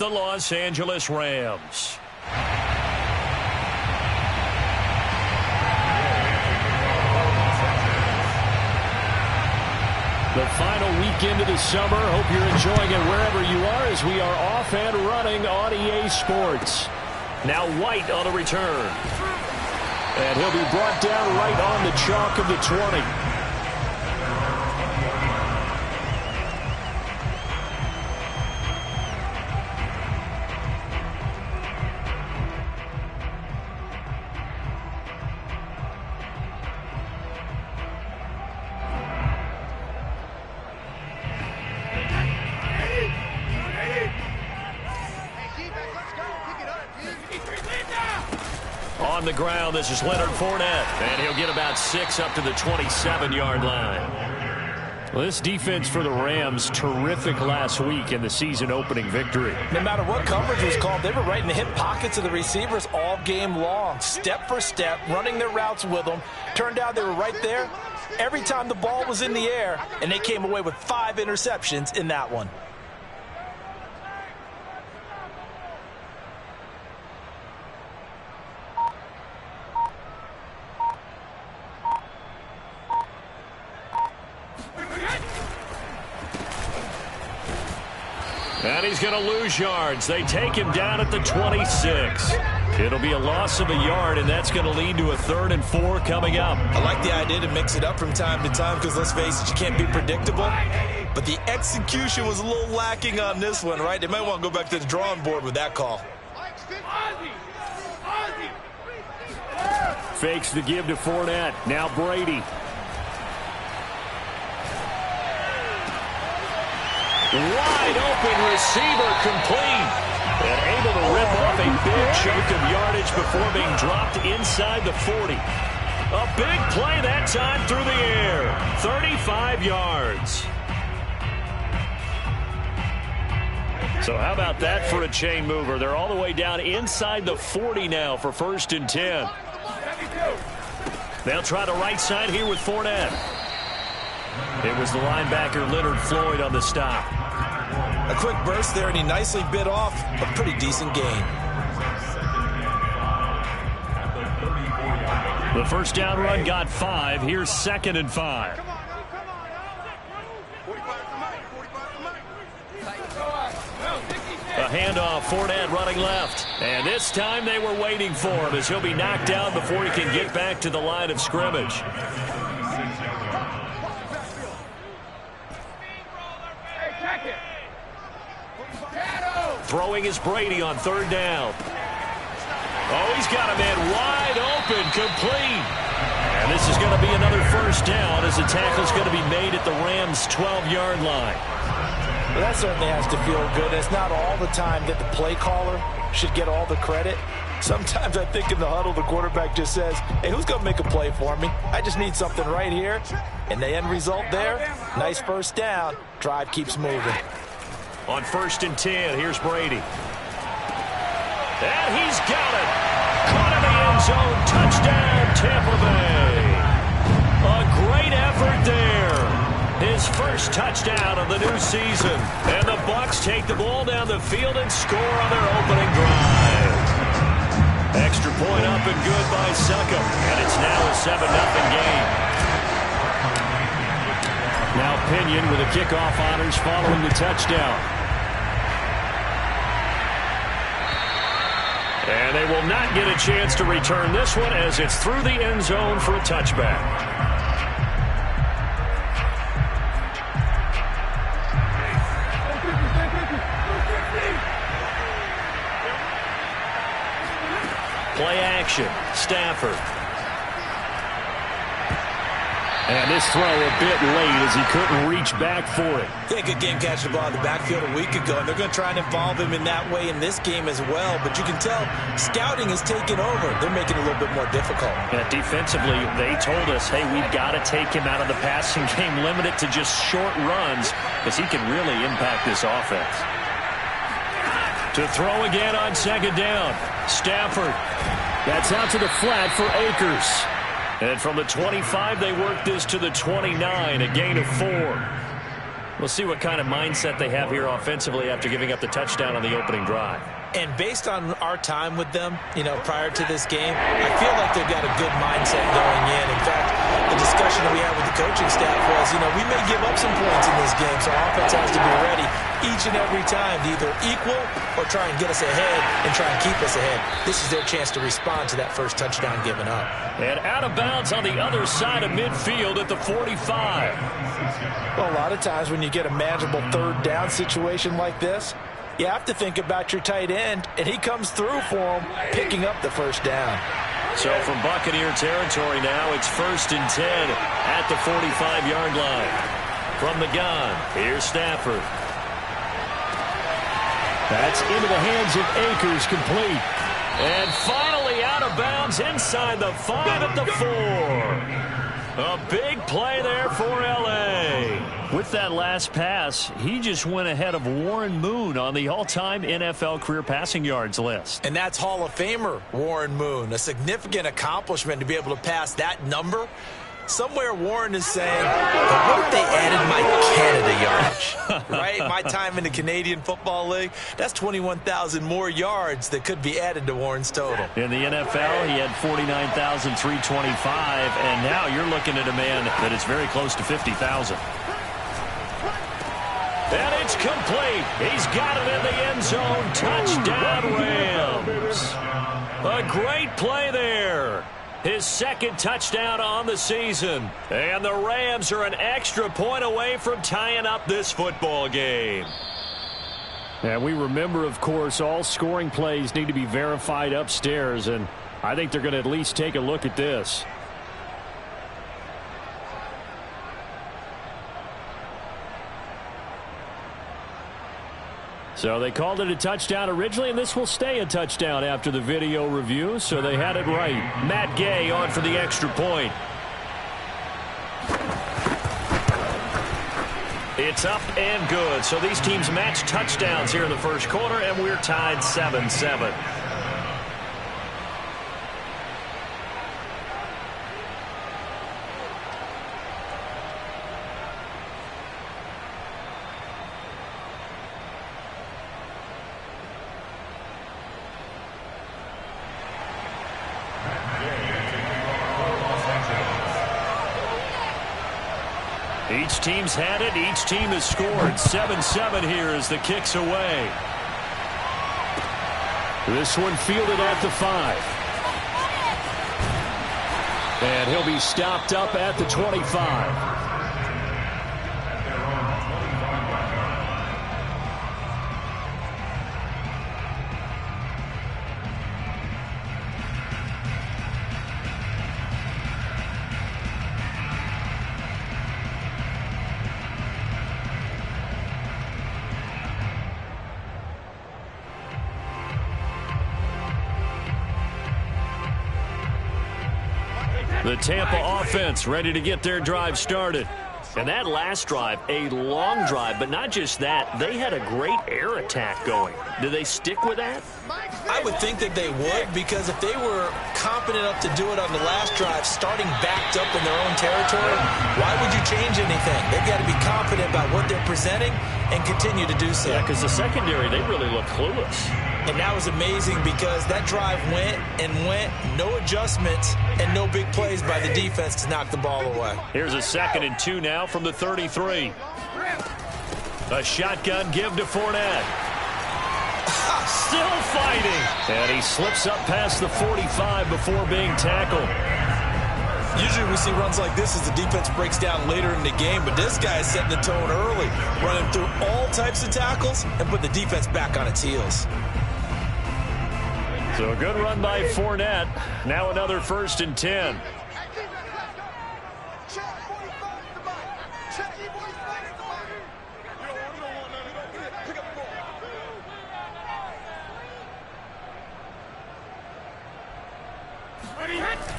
the Los Angeles Rams. The final weekend of the summer. Hope you're enjoying it wherever you are as we are off and running on EA Sports. Now White on the return. And he'll be brought down right on the chalk of the 20. On the ground, this is Leonard Fournette, and he'll get about 6 up to the 27-yard line. Well, this defense for the Rams, terrific last week in the season-opening victory. No matter what coverage was called, they were right in the hip pockets of the receivers all game long, step for step, running their routes with them. Turned out they were right there every time the ball was in the air, and they came away with 5 interceptions in that one. And he's going to lose yards. They take him down at the 26. It'll be a loss of a yard, and that's going to lead to a 3rd and 4 coming up. I like the idea to mix it up from time to time because, let's face it, you can't be predictable. But the execution was a little lacking on this one, right? They might want to go back to the drawing board with that call. Fakes the give to Fournette. Now Brady. Wide open receiver complete. And able to rip off a big chunk of yardage before being dropped inside the 40. A big play that time through the air. 35 yards. So how about that for a chain mover? They're all the way down inside the 40 now for 1st and 10. They'll try the right side here with Fournette. It was the linebacker Leonard Floyd on the stop. A quick burst there, and he nicely bit off a pretty decent gain. The first down run got 5. Here's 2nd and 5. A handoff, Fournette running left. And this time they were waiting for him as he'll be knocked down before he can get back to the line of scrimmage. Throwing is Brady on 3rd down. Oh, he's got a man wide open, complete. And this is going to be another 1st down as the tackle's going to be made at the Rams' 12-yard line. Well, that certainly has to feel good. It's not all the time that the play caller should get all the credit. Sometimes I think in the huddle, the quarterback just says, hey, who's going to make a play for me? I just need something right here. And the end result there, nice 1st down. Drive keeps moving. On 1st and 10, here's Brady. And he's got it. Caught in the end zone. Touchdown, Tampa Bay. A great effort there. His first touchdown of the new season. And the Bucs take the ball down the field and score on their opening drive. Extra point up and good by Succop. And it's now a 7-0 game. Now Pinion with the kickoff honors following the touchdown. And they will not get a chance to return this one as it's through the end zone for a touchback. Play action. Stafford. And this throw a bit late as he couldn't reach back for it. Yeah, good game catching the ball in the backfield a week ago, and they're going to try and involve him in that way in this game as well. But you can tell scouting is taking over. They're making it a little bit more difficult. Yeah, defensively, they told us, hey, we've got to take him out of the passing game, limit it to just short runs, because he can really impact this offense. To throw again on 2nd down. Stafford. That's out to the flat for Akers. And from the 25, they work this to the 29, a gain of 4. We'll see what kind of mindset they have here offensively after giving up the touchdown on the opening drive. And based on our time with them, prior to this game, I feel like they've got a good mindset going in. In fact, the discussion that we had with the coaching staff was, we may give up some points in this game, so offense has to be ready each and every time to either equal or try and get us ahead and try and keep us ahead. This is their chance to respond to that first touchdown given up. And out of bounds on the other side of midfield at the 45. Well, a lot of times when you get a manageable third down situation like this, you have to think about your tight end, and he comes through for him, picking up the first down. So from Buccaneer territory now, it's 1st and 10 at the 45-yard line. From the gun, here's Stafford. That's into the hands of Akers, complete. And finally out of bounds inside the 5 at the 4. A big play there for L.A. With that last pass, he just went ahead of Warren Moon on the all-time NFL career passing yards list. And that's Hall of Famer Warren Moon. A significant accomplishment to be able to pass that number. Somewhere Warren is saying, what if they added my Canada yardage? Right? My time in the Canadian Football League, that's 21,000 more yards that could be added to Warren's total. In the NFL, he had 49,325, and now you're looking at a man that is very close to 50,000. And it's complete. He's got it in the end zone. Touchdown, Rams. A great play there. His second touchdown on the season. And the Rams are an extra point away from tying up this football game. And we remember, of course, all scoring plays need to be verified upstairs. And I think they're going to at least take a look at this. So they called it a touchdown originally, and this will stay a touchdown after the video review, so they had it right. Matt Gay on for the extra point. It's up and good. So these teams match touchdowns here in the first quarter, and we're tied 7-7. Each team's had it. Each team has scored. 7-7 here as the kick's away. This one fielded at the 5. And he'll be stopped up at the 25. The Tampa offense ready to get their drive started. And that last drive, a long drive, but not just that. They had a great air attack going. Do they stick with that? I would think that they would, because if they were competent enough to do it on the last drive, starting backed up in their own territory, why would you change anything? They've got to be confident about what they're presenting and continue to do so. Yeah, because the secondary, they really look clueless. And that was amazing because that drive went and went, no adjustments and no big plays by the defense to knock the ball away. Here's a 2nd and 2 now from the 33. A shotgun give to Fournette. Still fighting. And he slips up past the 45 before being tackled. Usually we see runs like this as the defense breaks down later in the game, but this guy is setting the tone early, running through all types of tackles and put the defense back on its heels. So a good run by Fournette. Now another 1st and 10.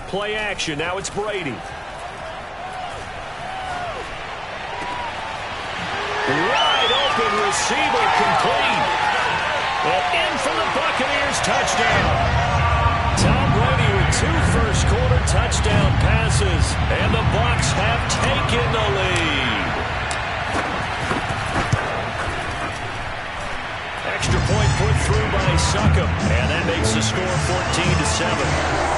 Play action. Now it's Brady. Wide open receiver, complete. And in for the Buccaneers, touchdown. Tom Brady with 2 first-quarter touchdown passes. And the Bucs have taken the lead. suck him. And that makes the score 14-7.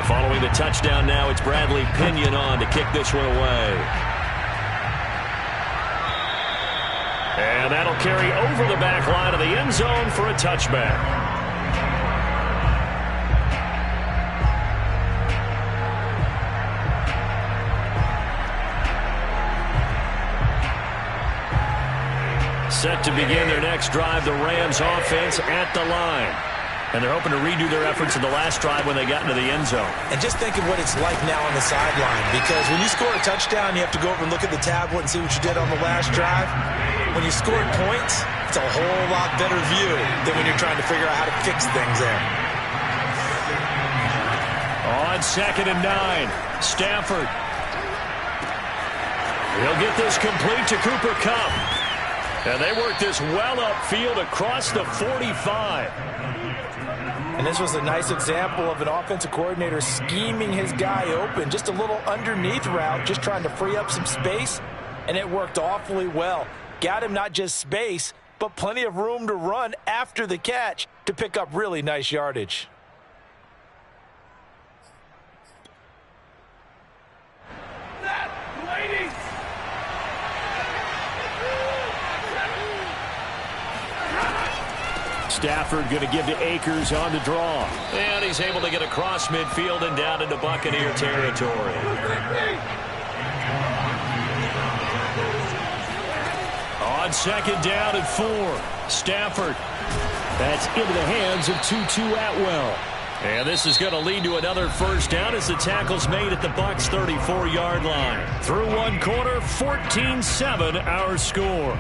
Following the touchdown now, it's Bradley Pinion on to kick this one away. And that'll carry over the back line of the end zone for a touchback. Set to begin their next drive, the Rams offense at the line. And they're hoping to redo their efforts in the last drive when they got into the end zone. And just think of what it's like now on the sideline, because when you score a touchdown, you have to go over and look at the tablet and see what you did on the last drive. When you scored points, it's a whole lot better view than when you're trying to figure out how to fix things there. On 2nd and 9, Stafford. He'll get this complete to Cooper Kupp. And they work this well upfield across the 45. And this was a nice example of an offensive coordinator scheming his guy open. Just a little underneath route, just trying to free up some space. And it worked awfully well. Got him not just space, but plenty of room to run after the catch to pick up really nice yardage. Stafford going to give to Akers on the draw. And he's able to get across midfield and down into Buccaneer territory. On 2nd down and 4, Stafford. That's into the hands of Tutu Atwell. And this is going to lead to another first down as the tackle's made at the Bucs 34-yard line. Through one quarter, 14-7 our score.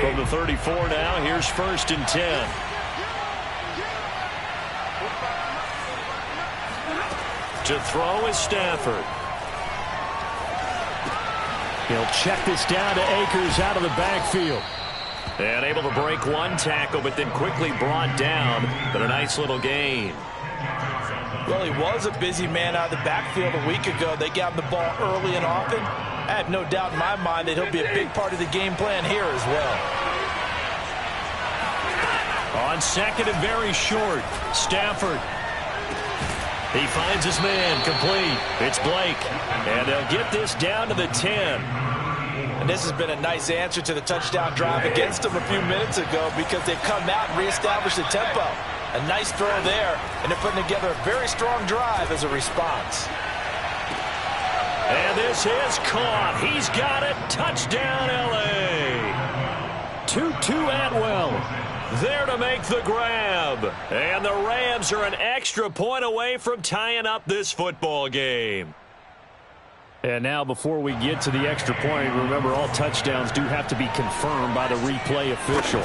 From the 34 now, here's 1st and 10. To throw is Stafford. He'll check this down to Akers out of the backfield. And able to break one tackle, but then quickly brought down. But a nice little gain. Well, he was a busy man out of the backfield a week ago. They got him the ball early and often. I have no doubt in my mind that he'll be a big part of the game plan here as well. On 2nd and very short, Stafford. He finds his man complete. It's Blake. And they'll get this down to the 10. And this has been a nice answer to the touchdown drive against them a few minutes ago because they've come out and reestablished the tempo. A nice throw there, and they're putting together a very strong drive as a response. And this is caught. He's got it. Touchdown, L.A. Tutu Atwell there to make the grab. And the Rams are an extra point away from tying up this football game. And now before we get to the extra point, remember all touchdowns do have to be confirmed by the replay official.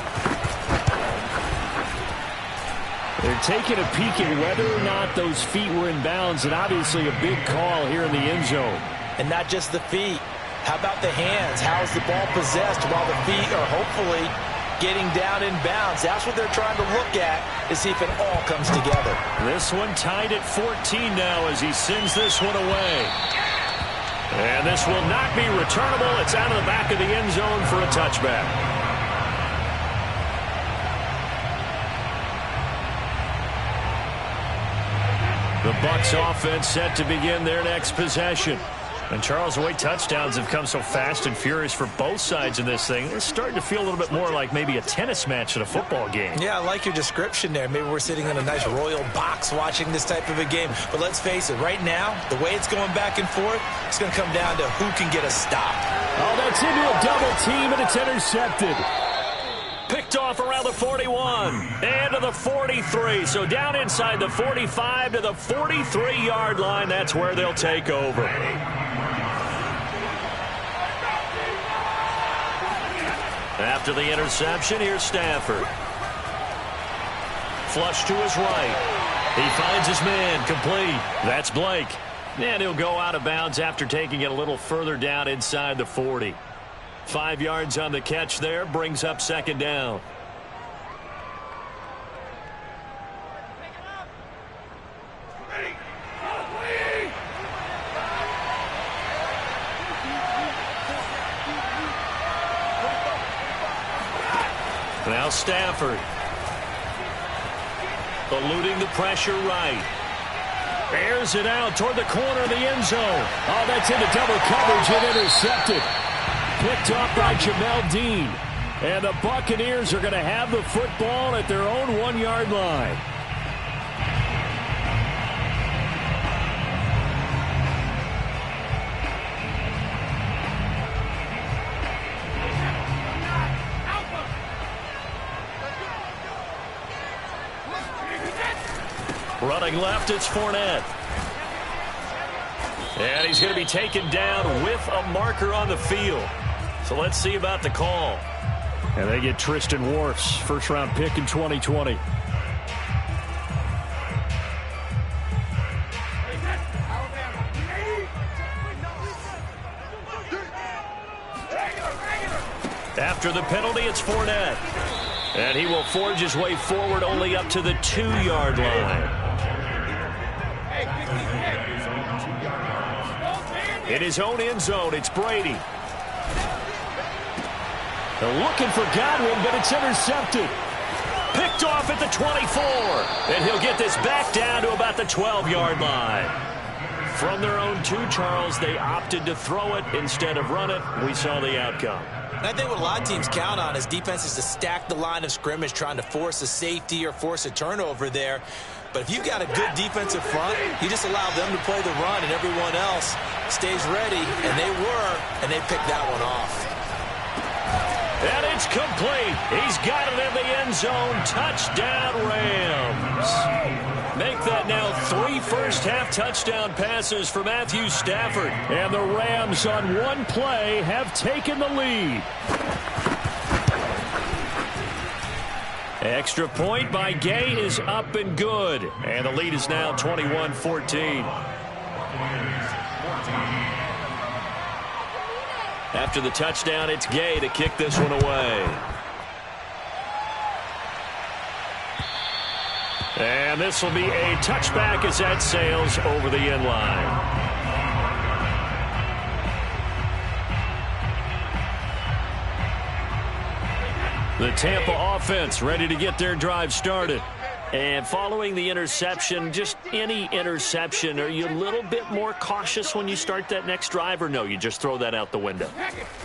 They're taking a peek at whether or not those feet were in bounds, and obviously a big call here in the end zone. And not just the feet. How about the hands? How is the ball possessed while the feet are hopefully getting down in bounds? That's what they're trying to look at to see if it all comes together. This one tied at 14 now as he sends this one away. And this will not be returnable. It's out of the back of the end zone for a touchback. The Bucs offense set to begin their next possession. And Charles, the way touchdowns have come so fast and furious for both sides in this thing, it's starting to feel a little bit more like maybe a tennis match than a football game. Yeah, I like your description there. Maybe we're sitting in a nice royal box watching this type of a game. But let's face it, right now, the way it's going back and forth, it's going to come down to who can get a stop. Oh, that's into a double team, and it's intercepted. Picked off around the 41 and to the 43. So down inside the 45 to the 43-yard line. That's where they'll take over. After the interception, here's Stafford. Flush to his right. He finds his man, complete. That's Blake. And he'll go out of bounds after taking it a little further down inside the 40. 5 yards on the catch there, brings up second down. Now Stafford. Eluding the pressure right. Airs it out toward the corner of the end zone. Oh, that's into double coverage and intercepted. Picked off by Jamel Dean. And the Buccaneers are going to have the football at their own 1-yard line. Running left, it's Fournette. And he's going to be taken down with a marker on the field. So let's see about the call. And they get Tristan Wirfs, first-round pick in 2020. After the penalty, it's Fournette. And he will forge his way forward only up to the 2-yard line. In his own end zone, it's Brady. They're looking for Godwin, but it's intercepted. Picked off at the 24. And he'll get this back down to about the 12-yard line. From their own 2, Charles, they opted to throw it instead of run it. We saw the outcome. And I think what a lot of teams count on is defenses to stack the line of scrimmage, trying to force a safety or force a turnover there. But if you've got a good defensive front, you just allow them to play the run and everyone else stays ready, and they were, and they picked that one off. And it's complete. He's got it in the end zone. Touchdown, Rams. Make that now 3 first-half touchdown passes for Matthew Stafford. And the Rams on one play have taken the lead. Extra point by Gay is up and good. And the lead is now 21-14. After the touchdown, it's Gay to kick this one away. And this will be a touchback as that sails over the end line. The Tampa offense ready to get their drive started. And following the interception, just any interception, are you a little bit more cautious when you start that next drive, or no, you just throw that out the window?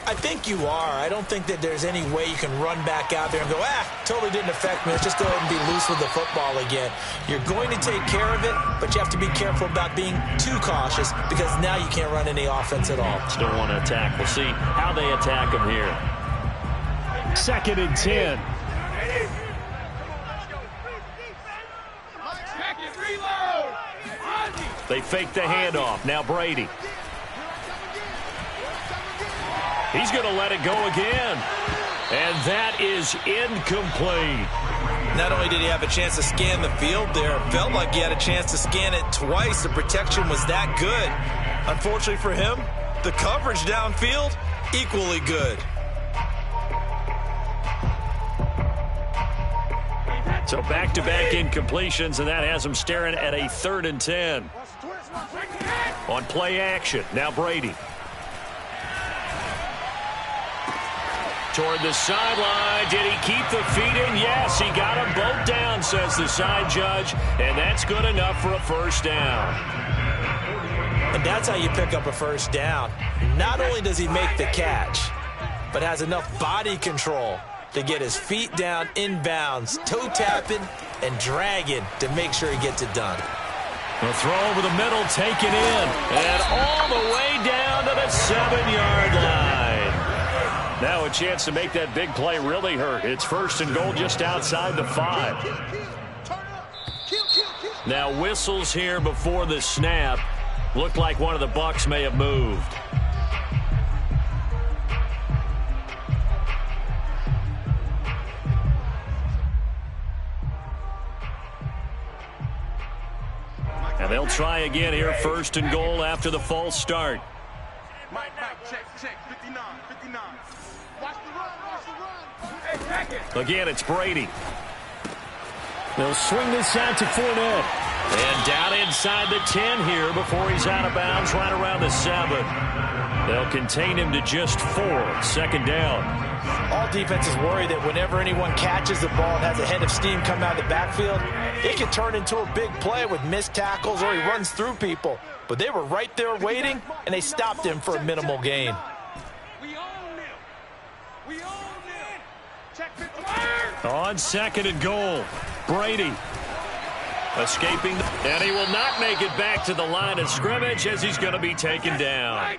I think you are. I don't think that there's any way you can run back out there and go, totally didn't affect me. Let's just go ahead and be loose with the football again. You're going to take care of it, but you have to be careful about being too cautious because now you can't run any offense at all. Still want to attack. We'll see how they attack them here. 2nd and 10. They fake the handoff. Now Brady. He's going to let it go again. And that is incomplete. Not only did he have a chance to scan the field there, it felt like he had a chance to scan it twice. The protection was that good. Unfortunately for him, the coverage downfield, equally good. So back-to-back incompletions, and that has him staring at a 3rd and 10. On play action, now Brady. Toward the sideline, did he keep the feet in? Yes, he got them both down, says the side judge, and that's good enough for a first down. And that's how you pick up a first down. Not only does he make the catch, but has enough body control to get his feet down inbounds, toe tapping and dragging to make sure he gets it done. The throw over the middle, taken in, and all the way down to the 7-yard line. Now a chance to make that big play really hurt. It's 1st and goal just outside the 5. Now whistles here before the snap. Looked like one of the Bucs may have moved. And they'll try again here, 1st and goal after the false start. Mike, check, 59. Watch the run. Again, it's Brady. They'll swing this out to Fournette. And down inside the 10 here before he's out of bounds right around the 7. They'll contain him to just 4. 2nd down. All defenses worry that whenever anyone catches the ball and has a head of steam come out of the backfield, it can turn into a big play with missed tackles or he runs through people. But they were right there waiting, and they stopped him for a minimal gain. On 2nd and goal, Brady escaping, and he will not make it back to the line of scrimmage as he's going to be taken down.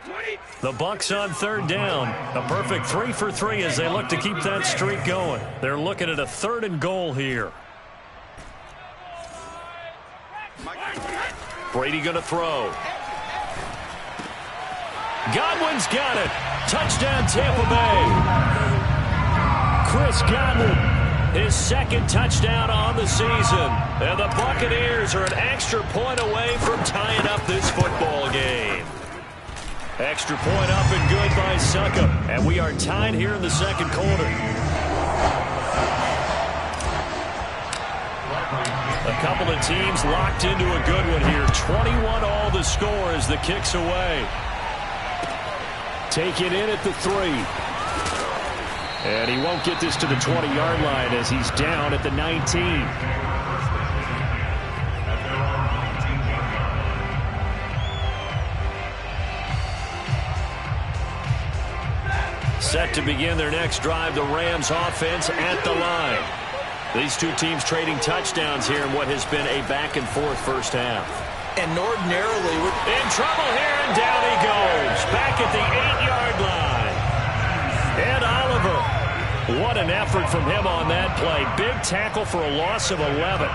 The Bucs on 3rd down. A perfect 3 for 3 as they look to keep that streak going. They're looking at a 3rd and goal here. Brady going to throw. Godwin's got it. Touchdown, Tampa Bay. Chris Godwin. His 2nd touchdown on the season. And the Buccaneers are an extra point away from tying up this football game. Extra point up and good by Succop. And we are tied here in the 2nd quarter. A couple of teams locked into a good one here. 21 all the score as the kick's away. Take it in at the 3. And he won't get this to the 20-yard line as he's down at the 19. Set to begin their next drive, the Rams offense at the line. These two teams trading touchdowns here in what has been a back-and-forth first half. And ordinarily, we're in trouble here, and down he goes. Back at the 8-yard line. And Oliver, what an effort from him on that play. Big tackle for a loss of 11.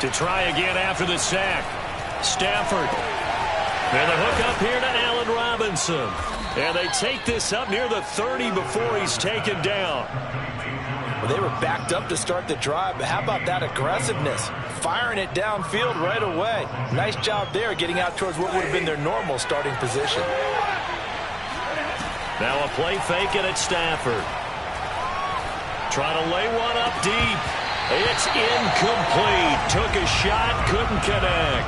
To try again after the sack. Stafford. And the hook up here to Allen Robinson. And they take this up near the 30 before he's taken down. Well, they were backed up to start the drive, but how about that aggressiveness? Firing it downfield right away. Nice job there getting out towards what would have been their normal starting position. Now a play fake and it's Stafford. Trying to lay one up deep. It's incomplete. Took a shot, couldn't connect.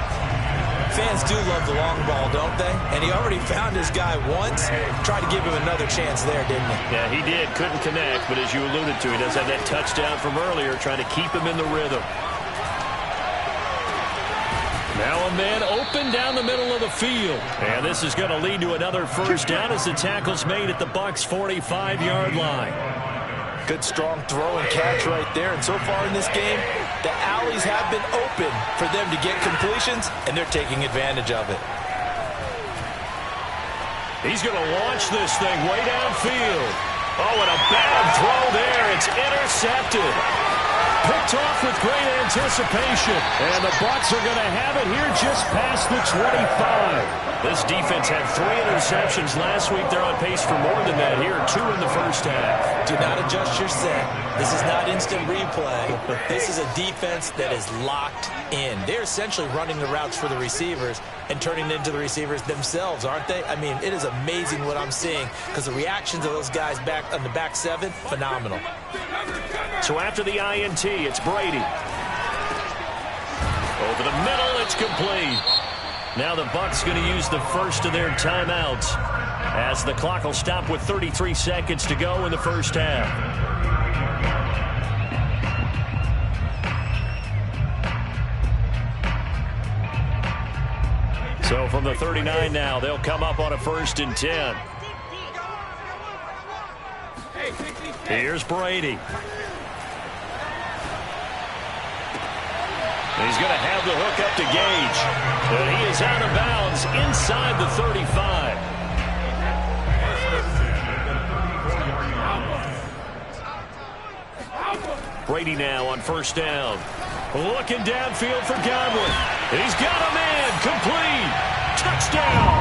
Fans do love the long ball, don't they? And he already found his guy once. Tried to give him another chance there, didn't he? Yeah, he did. Couldn't connect, but as you alluded to, he does have that touchdown from earlier, trying to keep him in the rhythm. Now a man open down the middle of the field. And this is going to lead to another first down as the tackle's made at the Bucs' 45-yard line. Good strong throw and catch right there. And so far in this game, the alleys have been open for them to get completions, and they're taking advantage of it. He's going to launch this thing way downfield. Oh, and a bad throw there. It's intercepted. Picked off with great anticipation. And the Bucs are going to have it here just past the 25. This defense had 3 interceptions last week. They're on pace for more than that here. 2 in the first half. Do not adjust your set. This is not instant replay. This is a defense that is locked in. They're essentially running the routes for the receivers and turning it into the receivers themselves, aren't they? I mean, it is amazing what I'm seeing because the reactions of those guys back on the back 7, phenomenal. So after the INT, it's Brady. Over the middle, it's complete. Now the Bucs going to use the first of their timeouts as the clock will stop with 33 seconds to go in the first half. So from the 39 now, they'll come up on a 1st and 10. Here's Brady. He's going to have the hook up to Gage. And he is out of bounds inside the 35. Brady now on first down. Looking downfield for Godwin. He's got a man. Complete. Touchdown.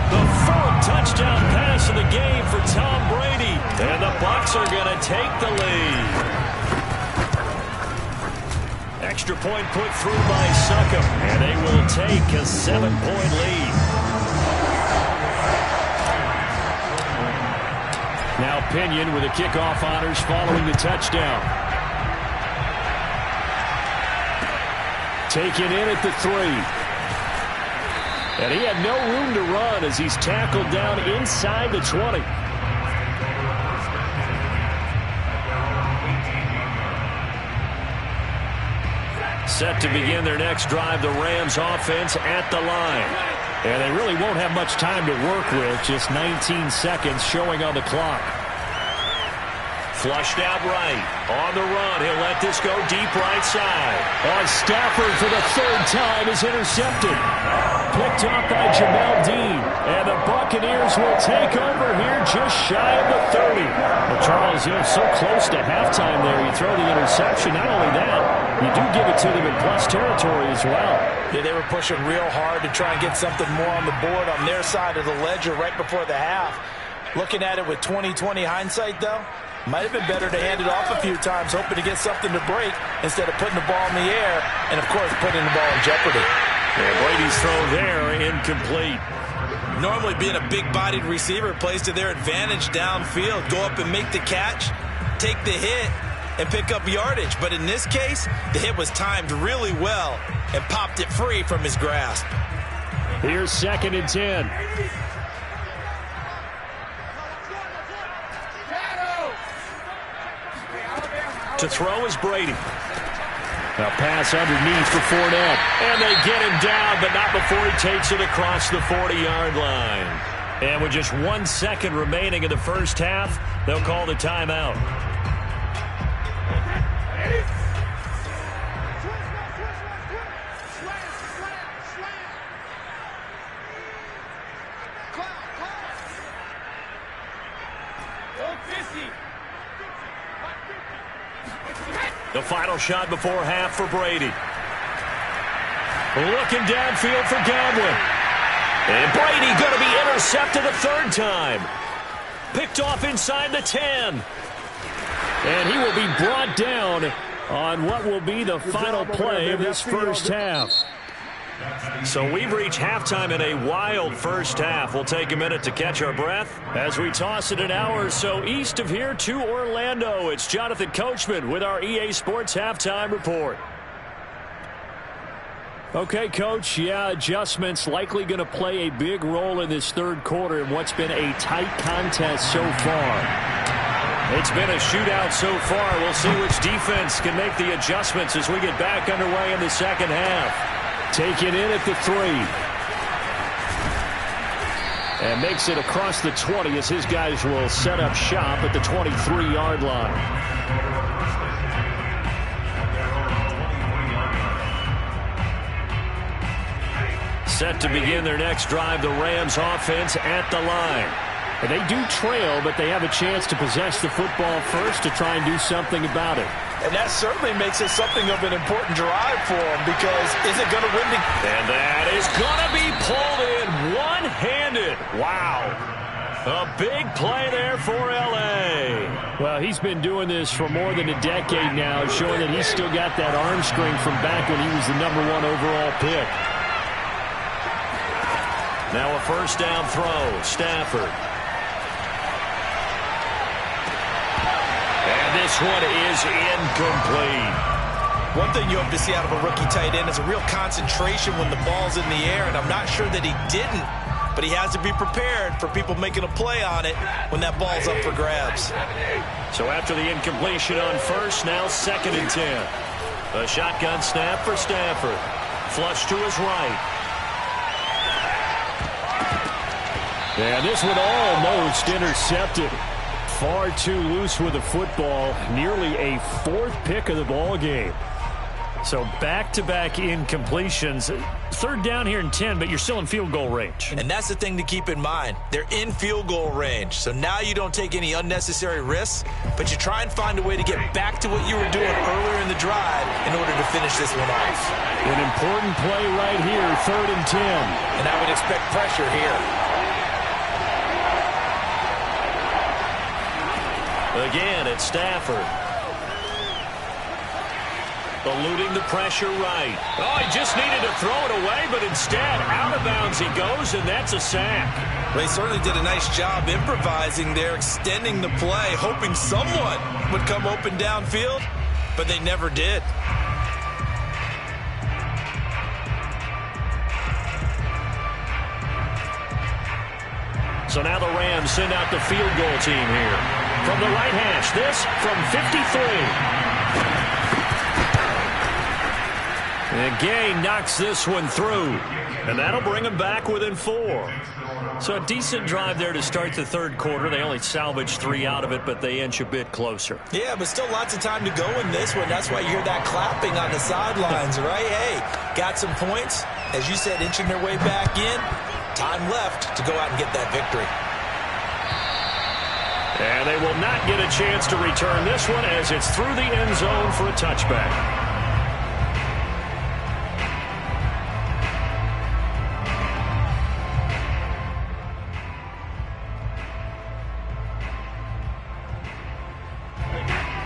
The fourth touchdown pass of the game for Tom Brady. And the Bucs are going to take the lead. Extra point put through by Succop. And they will take a 7-point lead. Now Pinion with the kickoff honors following the touchdown. Taken in at the 3. And he had no room to run as he's tackled down inside the 20. Set to begin their next drive, the Rams offense at the line. And they really won't have much time to work with, just 19 seconds showing on the clock. Flushed out right. On the run, he'll let this go deep right side. Stafford for the third time is intercepted. Picked up by Jamel Dean. And the Buccaneers will take over here just shy of the 30. Well, Charles, so close to halftime there. You throw the interception. Not only that, you do give it to them in plus territory as well. Yeah, they were pushing real hard to try and get something more on the board on their side of the ledger right before the half. Looking at it with 20/20 hindsight, though, might have been better to hand it off a few times, hoping to get something to break instead of putting the ball in the air and, of course, putting the ball in jeopardy. And Brady's throw there incomplete. Normally being a big-bodied receiver plays to their advantage downfield. Go up and make the catch, take the hit, and pick up yardage. But in this case, the hit was timed really well and popped it free from his grasp. Here's 2nd and 10. To throw is Brady. A pass underneath for Fournette. And they get him down, but not before he takes it across the 40-yard line. And with just 1 second remaining in the first half, they'll call the timeout. The final shot before half for Brady. Looking downfield for Godwin. And Brady going to be intercepted a third time. Picked off inside the 10. And he will be brought down on what will be the final play of this first half. So we've reached halftime in a wild first half. We'll take a minute to catch our breath as we toss it an hour or so east of here to Orlando. It's Jonathan Coachman with our EA Sports Halftime Report. Okay, Coach, adjustments likely going to play a big role in this third quarter in what's been a tight contest so far. It's been a shootout so far. We'll see which defense can make the adjustments as we get back underway in the second half. Taken in at the 3. And makes it across the 20 as his guys will set up shop at the 23-yard line. Set to begin their next drive, the Rams offense at the line. And they do trail, but they have a chance to possess the football first to try and do something about it. And that certainly makes it something of an important drive for them, because is it going to win the... And that is going to be pulled in one-handed. Wow. A big play there for L.A. Well, he's been doing this for more than a decade now, showing that he's still got that arm strength from back when he was the #1 overall pick. Now a first down throw, Stafford. This one is incomplete. One thing you hope to see out of a rookie tight end is a real concentration when the ball's in the air, and I'm not sure that he didn't, but he has to be prepared for people making a play on it when that ball's up for grabs. So after the incompletion on first, now 2nd and 10. A shotgun snap for Stafford. Flush to his right. And this one almost intercepted. Far too loose with the football. Nearly a 4th pick of the ball game. So back-to-back incompletions. Third down here and 10, but you're still in field goal range. And that's the thing to keep in mind. They're in field goal range. So now you don't take any unnecessary risks, but you try and find a way to get back to what you were doing earlier in the drive in order to finish this one off. An important play right here, 3rd and 10. And I would expect pressure here. Again, it's Stafford. Eluding the pressure right. Oh, he just needed to throw it away, but instead, out of bounds he goes, and that's a sack. Well, he certainly did a nice job improvising there, extending the play, hoping someone would come open downfield, but they never did. So now the Rams send out the field goal team here. From the right hash, this from 53. And Gay knocks this one through. And that'll bring him back within 4. So a decent drive there to start the 3rd quarter. They only salvaged 3 out of it, but they inch a bit closer. Yeah, but still lots of time to go in this one. That's why you hear that clapping on the sidelines, right? Hey, got some points. As you said, inching their way back in. Time left to go out and get that victory. And they will not get a chance to return this one as it's through the end zone for a touchback.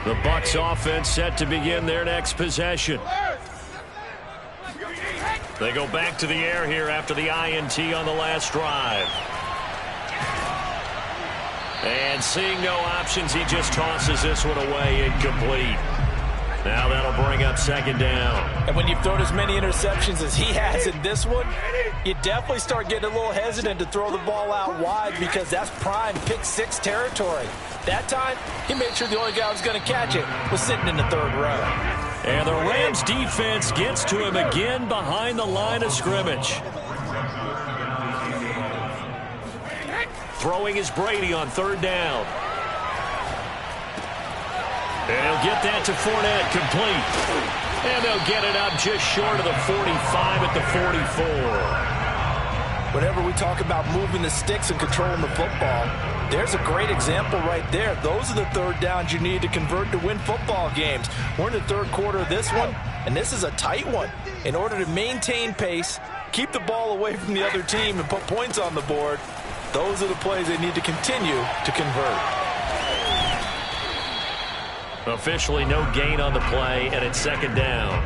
The Bucs offense set to begin their next possession. They go back to the air here after the INT on the last drive. And seeing no options, he just tosses this one away, incomplete. Now that'll bring up 2nd down. And when you've thrown as many interceptions as he has in this one, you definitely start getting a little hesitant to throw the ball out wide because that's prime pick 6 territory. That time, he made sure the only guy who was going to catch it was sitting in the 3rd row. And the Rams defense gets to him again behind the line of scrimmage. Throwing is Brady on 3rd down. And he'll get that to Fournette, complete. And they'll get it up just short of the 45 at the 44. Whenever we talk about moving the sticks and controlling the football, there's a great example right there. Those are the 3rd downs you need to convert to win football games. We're in the 3rd quarter of this one, and this is a tight one. In order to maintain pace, keep the ball away from the other team, and put points on the board, those are the plays they need to continue to convert. Officially no gain on the play, and it's 2nd down.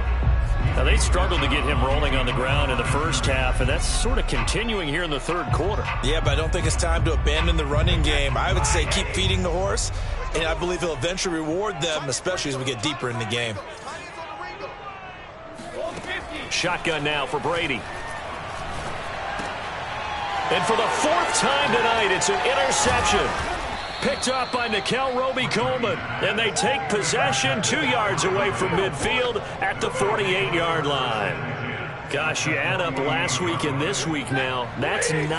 Now, they struggled to get him rolling on the ground in the first half, and that's sort of continuing here in the 3rd quarter. Yeah, but I don't think it's time to abandon the running game. I would say keep feeding the horse, and I believe he'll eventually reward them, especially as we get deeper in the game. Shotgun now for Brady. And for the 4th time tonight, it's an interception. Picked up by Nickel Roby-Coleman. And they take possession 2 yards away from midfield at the 48-yard line. Gosh, you add up last week and this week now. That's 9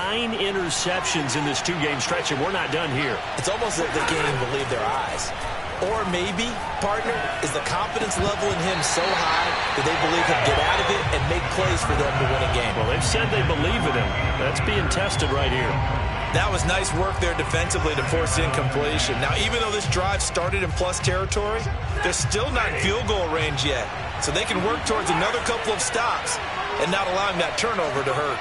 interceptions in this 2-game stretch, and we're not done here. It's almost as if they can't even believe their eyes. Or maybe, partner, is the confidence level in him so high that they believe he'll get out of it and make plays for them to win a game. Well, they've said they believe in him. That's being tested right here. That was nice work there defensively to force incompletion. Now, even though this drive started in plus territory, they're still not in field goal range yet. So they can work towards another couple of stops and not allowing that turnover to hurt.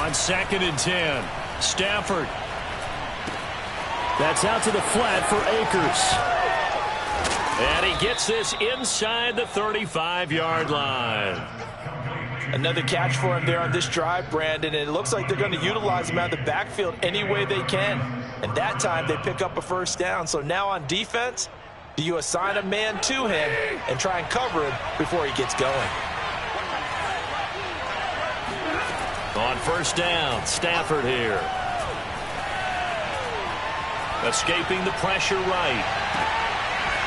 On 2nd and 10, Stafford. That's out to the flat for Akers. And he gets this inside the 35-yard line. Another catch for him there on this drive, Brandon, and it looks like they're going to utilize him out of the backfield any way they can. And that time they pick up a 1st down. So now on defense, do you assign a man to him and try and cover him before he gets going? On 1st down, Stafford here. Escaping the pressure right.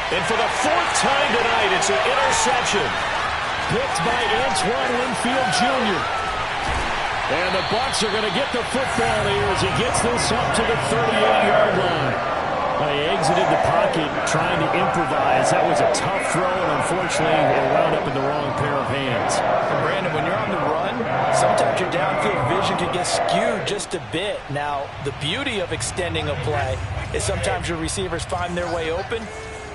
And for the 4th time tonight, it's an interception. Picked by Antoine Winfield Jr. And the Bucs are going to get the football here as he gets this up to the 38-yard line. Well, he exited the pocket trying to improvise. That was a tough throw, and unfortunately, it wound up in the wrong pair of hands. And Brandon, when you're on the run, sometimes your downfield vision can get skewed just a bit. Now, the beauty of extending a play is sometimes your receivers find their way open,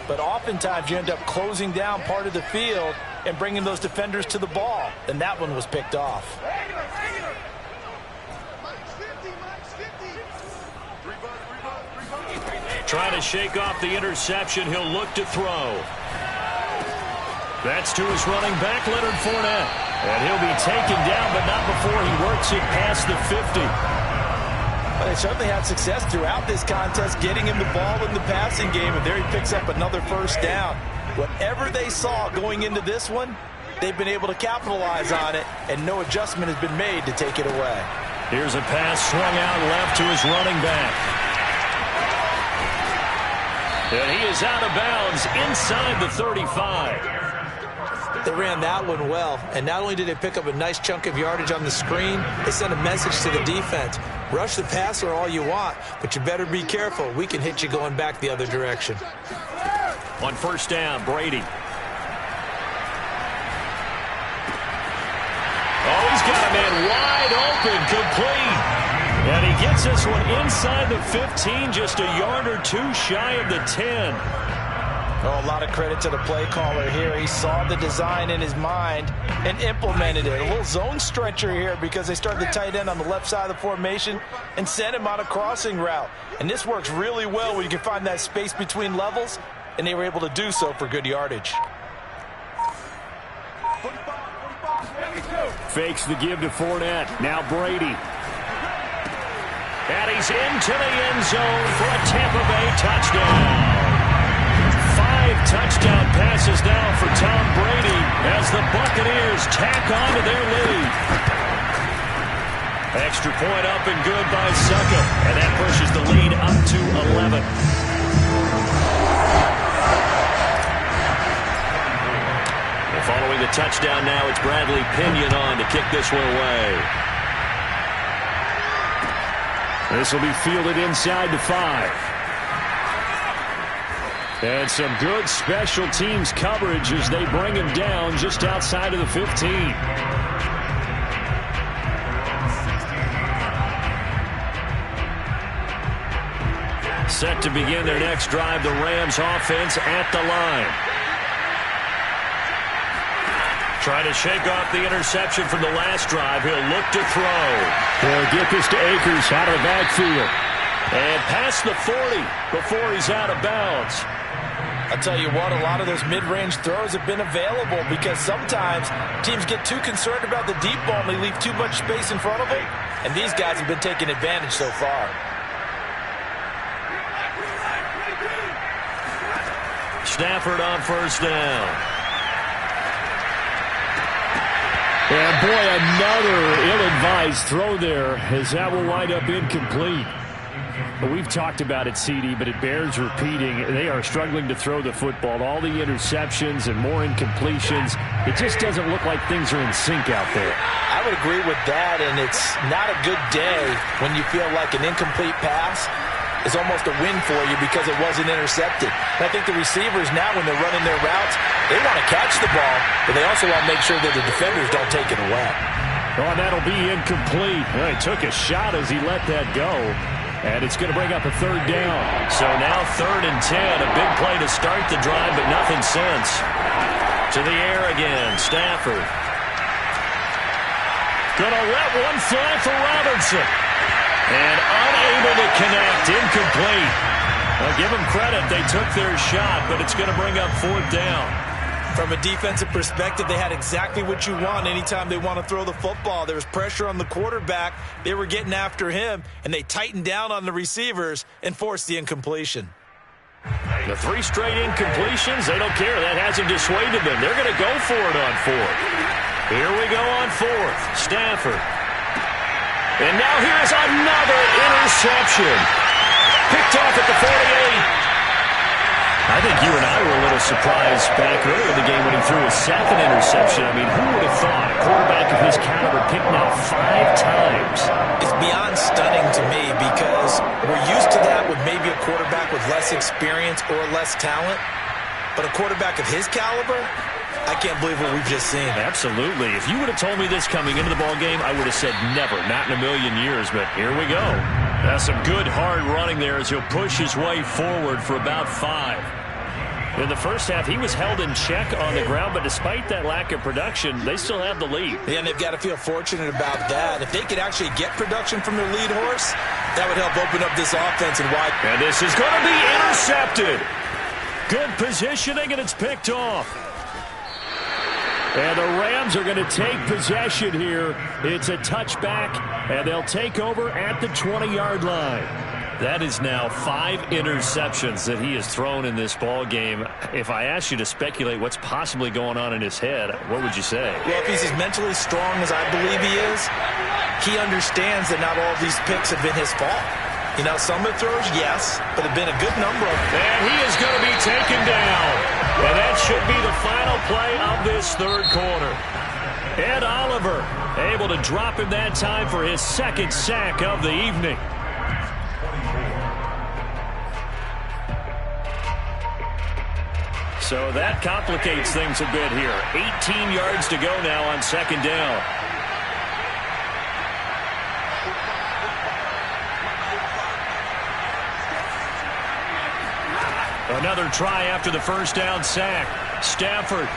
but oftentimes you end up closing down part of the field and bringing those defenders to the ball. And that one was picked off. Trying to shake off the interception. He'll look to throw. That's to his running back, Leonard Fournette. And he'll be taken down, but not before he works it past the 50. But they certainly had success throughout this contest, getting him the ball in the passing game, and there he picks up another first down. Whatever they saw going into this one, they've been able to capitalize on it, and no adjustment has been made to take it away. Here's a pass swung out left to his running back. And he is out of bounds inside the 35. They ran that one well, and not only did they pick up a nice chunk of yardage on the screen, they sent a message to the defense. Rush the passer all you want, but you better be careful. We can hit you going back the other direction. On first down, Brady. Oh, he's got a man wide open, complete. And he gets this one inside the 15, just a yard or two shy of the 10. Oh, a lot of credit to the play caller here. He saw the design in his mind and implemented it. A little zone stretcher here because they started the tight end on the left side of the formation and sent him on a crossing route. And this works really well when you can find that space between levels, and they were able to do so for good yardage. Fakes the give to Fournette. Now Brady. And he's into the end zone for a Tampa Bay touchdown. 5 touchdown passes now for Tom Brady as the Buccaneers tack on to their lead. Extra point up and good by Succa, and that pushes the lead up to 11. And following the touchdown now, it's Bradley Pinion on to kick this one away. This will be fielded inside the 5. And some good special teams coverage as they bring him down just outside of the 15. Set to begin their next drive, the Rams offense at the line. Trying to shake off the interception from the last drive. He'll look to throw. They'll get this to Akers out of the backfield. And past the 40 before he's out of bounds. I'll tell you what, a lot of those mid-range throws have been available because sometimes teams get too concerned about the deep ball and they leave too much space in front of them. And these guys have been taking advantage so far. Stafford on first down. And boy, another ill-advised throw there as that will wind up incomplete. We've talked about it, CD, but it bears repeating. They are struggling to throw the football. All the interceptions and more incompletions. It just doesn't look like things are in sync out there. I would agree with that, and it's not a good day when you feel like an incomplete pass is almost a win for you because it wasn't intercepted. And I think the receivers now, when they're running their routes, they want to catch the ball, but they also want to make sure that the defenders don't take it away. Oh, that'll be incomplete. Well, he took a shot as he let that go. And it's going to bring up a third down. So now 3rd and 10. A big play to start the drive, but nothing since. To the air again. Stafford. Going to let one fly for Robinson. And unable to connect. Incomplete. Well, give them credit. They took their shot, but it's going to bring up 4th down. From a defensive perspective, they had exactly what you want anytime they want to throw the football. There was pressure on the quarterback. They were getting after him, and they tightened down on the receivers and forced the incompletion. The 3 straight incompletions, they don't care. That hasn't dissuaded them. They're going to go for it on 4th. Here we go on 4th. Stafford. And now here's another interception. Picked off at the 48. I think you and I were a little surprised back earlier in the game when he threw his 2nd interception. I mean, who would have thought a quarterback of his caliber picked now 5 times? It's beyond stunning to me because we're used to that with maybe a quarterback with less experience or less talent. But a quarterback of his caliber, I can't believe what we've just seen. Absolutely. If you would have told me this coming into the ballgame, I would have said never, not in a million years. But here we go. That's some good hard running there as he'll push his way forward for about 5. In the first half, he was held in check on the ground, but despite that lack of production, they still have the lead. Yeah, and they've got to feel fortunate about that. If they could actually get production from their lead horse, that would help open up this offense and wide. And this is going to be intercepted. Good positioning, and it's picked off. And the Rams are going to take possession here. It's a touchback, and they'll take over at the 20-yard line. That is now 5 interceptions that he has thrown in this ball game. If I asked you to speculate what's possibly going on in his head, what would you say? Well, if he's as mentally strong as I believe he is, he understands that not all of these picks have been his fault. You know, some of the throws, yes, but have been a good number of them. And he is going to be taken down. And that should be the final play of this third quarter. Ed Oliver able to drop him that time for his second sack of the evening. So that complicates things a bit here. 18 yards to go now on second down. Another try after the first down sack. Stafford.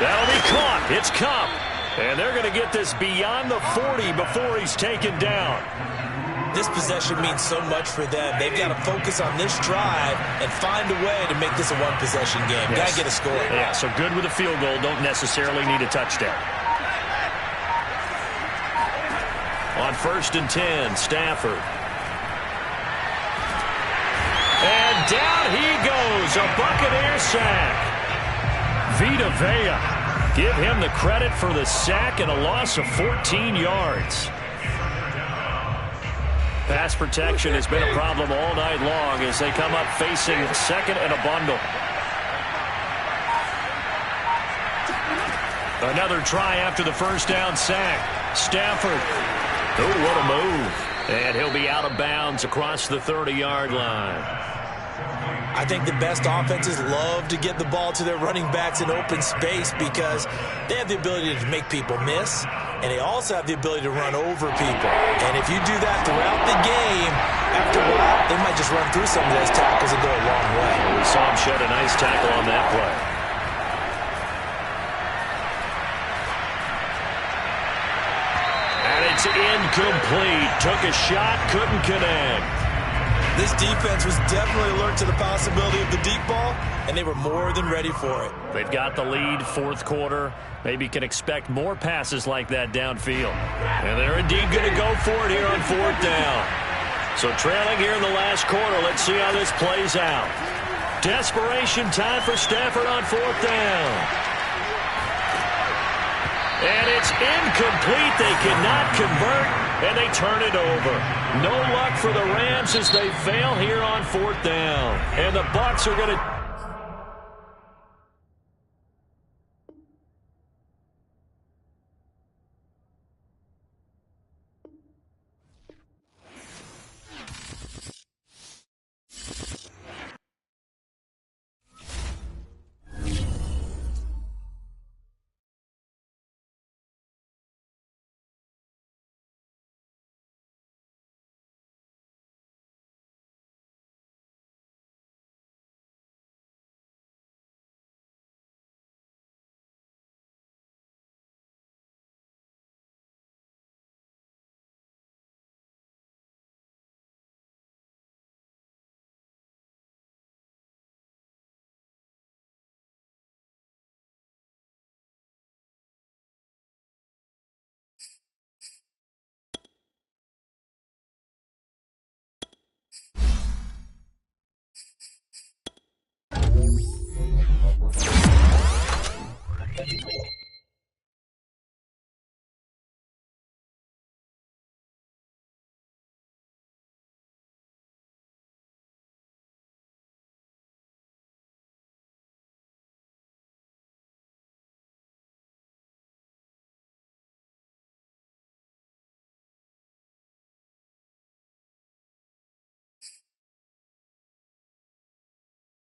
That'll be caught. It's Kupp. And they're going to get this beyond the 40 before he's taken down. This possession means so much for them. They've got to focus on this drive and find a way to make this a one-possession game. Yes. Got to get a score. Yeah, so good with a field goal. Don't necessarily need a touchdown. On 1st and 10, Stafford. And down he goes. A Buccaneer sack. Vita Vea. Give him the credit for the sack and a loss of 14 yards. Pass protection has been a problem all night long as they come up facing second and a bundle. Another try after the first down sack. Stafford. Oh, what a move. And he'll be out of bounds across the 30-yard line. I think the best offenses love to get the ball to their running backs in open space because they have the ability to make people miss, and they also have the ability to run over people. And if you do that throughout the game, after a while, they might just run through some of those tackles and go a long way. We saw him shed a nice tackle on that play. And it's incomplete. Took a shot, couldn't connect. This defense was definitely alert to the possibility of the deep ball, and they were more than ready for it. They've got the lead, fourth quarter. Maybe can expect more passes like that downfield. And they're indeed going to go for it here on 4th down. So trailing here in the last quarter, let's see how this plays out. Desperation time for Stafford on 4th down. And it's incomplete. They cannot convert, and they turn it over. No luck for the Rams as they fail here on 4th down. And the Bucs are going to